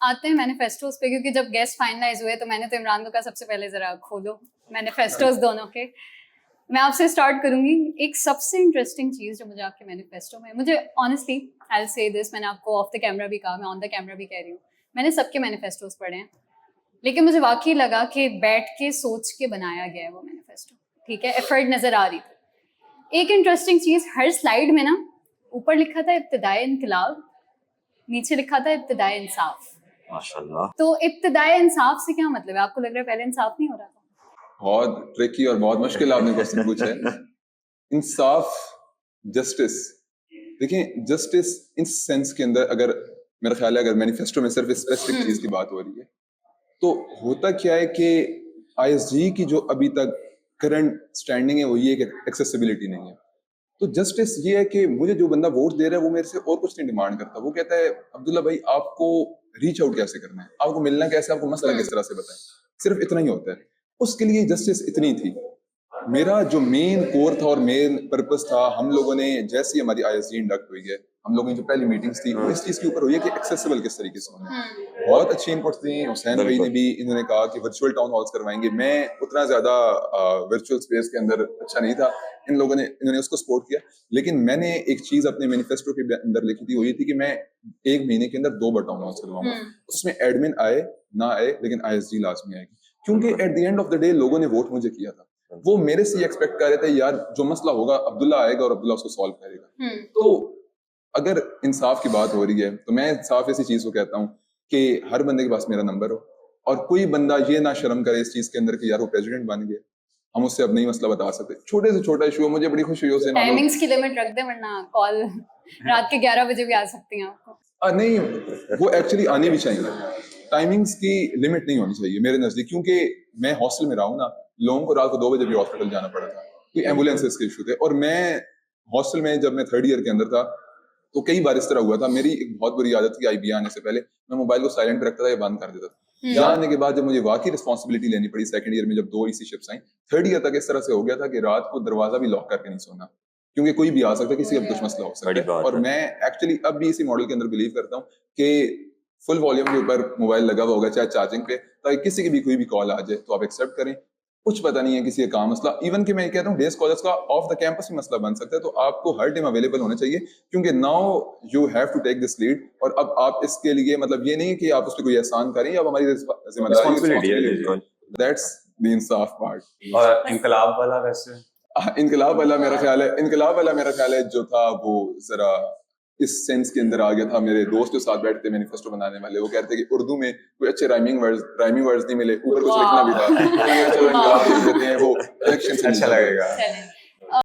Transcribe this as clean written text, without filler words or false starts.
آتے ہیں مینیفیسٹوز پہ, کیونکہ جب گیسٹ فائنلائز ہوئے تو میں نے تو عمران کو کہا سب سے پہلے ذرا کھولو مینیفیسٹوز دونوں کے. میں آپ سے اسٹارٹ کروں گی. ایک سب سے انٹرسٹنگ چیز جو مجھے آپ کے مینیفیسٹو میں, مجھے آنیسٹلی آئی ول سے دس, میں نے آپ کو آف دا کیمرہ بھی کہا, میں آن دا کیمرہ بھی کہہ رہی ہوں, میں نے سب کے مینیفیسٹوز پڑھے ہیں, لیکن مجھے واقعی لگا کہ بیٹھ کے سوچ کے بنایا گیا ہے وہ مینیفیسٹو. ٹھیک ہے, ایفرٹ نظر آ رہی تھی. ایک انٹرسٹنگ چیز, ہر سلائڈ میں نا اوپر لکھا تھا ابتدائے انقلاب, نیچے لکھا تھا ابتدائے انصاف. ماشاءاللہ. تو ابتدائے انصاف سے کیا مطلب ہے؟ آپ کو لگ رہا ہے پہلے انصاف نہیں ہو رہا تھا؟ بہت ٹرکی اور بہت مشکل آپ نے کوسچن پوچھا ہے. انصاف, جسٹس, دیکھیں جسٹس ان سینس کے اندر, اگر میرا خیال ہے اگر مینیفیسٹو میں صرف اسپیسیفک چیز کی بات ہو رہی ہے تو ہوتا کیا ہے کہ آئی ایس جی کی جو ابھی تک کرنٹ اسٹینڈنگ ہے وہ یہ کہ ایکسیسیبلٹی نہیں ہے. تو جسٹس یہ ہے کہ مجھے جو بندہ ووٹ دے رہا ہے وہ میرے سے اور کچھ نہیں ڈیمانڈ کرتا. وہ کہتا ہے عبداللہ بھائی آپ کو ریچ آؤٹ کیسے کرنا ہے, آپ کو ملنا کیسے, آپ کو مسئلہ کس طرح سے بتائیں, صرف اتنا ہی ہوتا ہے. اس کے لیے جسٹس اتنی تھی. میرا جو مین کور تھا اور مین پرپس تھا, ہم لوگوں نے جیسے ہی ہماری آئی ایس جی انڈکٹ ہوئی ہے, ہم لوگوں کی جو پہلی میٹنگس تھی وہ اس چیز کے اوپر ہوئی ہے کہ ایکسیسیبل کس طریقے سے ہونا ہے. بہت اچھی انپٹس دی. حسین بھائی نے بھی انہوں نے کہا کہ ورچوئل ٹاؤن ہالس کروائیں گے. میں اتنا زیادہ ورچوئل اسپیس کے اندر اچھا نہیں تھا, انہوں نے اس کو سپورٹ کیا. لیکن میں نے ایک چیز اپنے مینیفیسٹو کے اندر لکھی تھی, وہ یہ تھی کہ میں 1 مہینے کے اندر 2 بار ٹاؤن ہالس کرواؤں گا. اس میں ایڈمن آئے نہ آئے لیکن آئی ایس جی لازمی آئے گی, کیونکہ at the end of the day لوگوں نے ووٹ مجھے کیا تھا. وہ میرے سے ایکسپیکٹ کر رہے تھے یار جو مسئلہ ہوگا عبداللہ آئے گا اور عبداللہ اس کو سالو کرے گا. تو اگر انصاف کی بات ہو رہی ہے تو میں انصاف ایسی چیز کو کہتا ہوں کہ ہر بندے کے پاس میرا نمبر ہو, اور کوئی بندہ یہ نہ شرم کرے اس چیز کے اندر کہ یار وہ پریزیڈنٹ بن گیا, ہم اس سے اب نہیں مسئلہ بتا سکتے. چھوٹے سے چھوٹا ایشو, مجھے بڑی خوشی ہوئی. ٹائمنگز کی لمٹ رکھ دیں ورنہ کال رات کے 11 بجے بھی آ سکتی ہیں آپ کو. نہیں, وہ ایکچولی آنی بھی چاہیے. ٹائمنگز کی لمٹ نہیں ہونی چاہیے میرے نزدیک, کیونکہ میں ہاسٹل میں رہا ہوں نا, لوگوں کو رات کو 2 بجے بھی ہاسپٹل جانا پڑا تھا, کوئی ایمبولینس کے ایشو تھے. اور میں ہاسٹل میں جب میں 3rd ایئر کے اندر تھا تو کئی بار اس طرح ہوا تھا. میری ایک بہت بری عادت تھی, آئی بی آنے سے پہلے میں موبائل کو سائلنٹ پہ رکھتا تھا یا بند کر دیتا تھا. یہاں آنے کے بعد جب مجھے واقعی رسپانسبلٹی لینی پڑی 2nd ایئر میں, جب 2 ایسی شپس آئیں, 3rd ایئر تک اس طرح سے ہو گیا تھا کہ رات کو دروازہ بھی لاک کر کے نہیں سونا, کیونکہ کوئی بھی آ سکتا ہے, کسی کا کچھ مسئلہ ہو سکتا ہے. اور میں ایکچولی اب بھی اسی ماڈل کے اندر بلیو کرتا ہوں کہ فل والیوم کے اوپر موبائل لگا ہوا ہوگا, چاہے چارجنگ پہ, تاکہ کسی کی بھی کوئی بھی کال آ جائے تو آپ ایکسیپٹ کریں. کچھ پتہ نہیں ہے کسی کا کام مسئلہ, ایون کہ میں یہ کہتا ہوں ڈے اسکالرس کا آف دا کیمپس بھی مسئلہ بن سکتا ہے, تو آپ کو ہر ٹائم اویلیبل ہونا چاہیے, کیونکہ now you have to take this lead. اور اب آپ اس کے لیے مطلب یہ نہیں کہ آپ اس پہ کوئی احسان کریں, اب ہماری ذمہ داری ہے. دیٹس دی انصاف پارٹ. اور انقلاب والا ویسے انقلاب والا میرا خیال ہے جو تھا وہ ذرا اس سینس کے اندر آ گیا تھا. میرے دوست جو ساتھ بیٹھتے مینیفیسٹو بنانے والے, وہ کہتے ہیں کہ اردو میں کوئی اچھے رائمنگ ورڈز نہیں ملے, اوپر کچھ لکھنا بھی تھا, چلو انقلاب لکھ دیتے ہیں, وہ الیکشن سے اچھا لگے گا.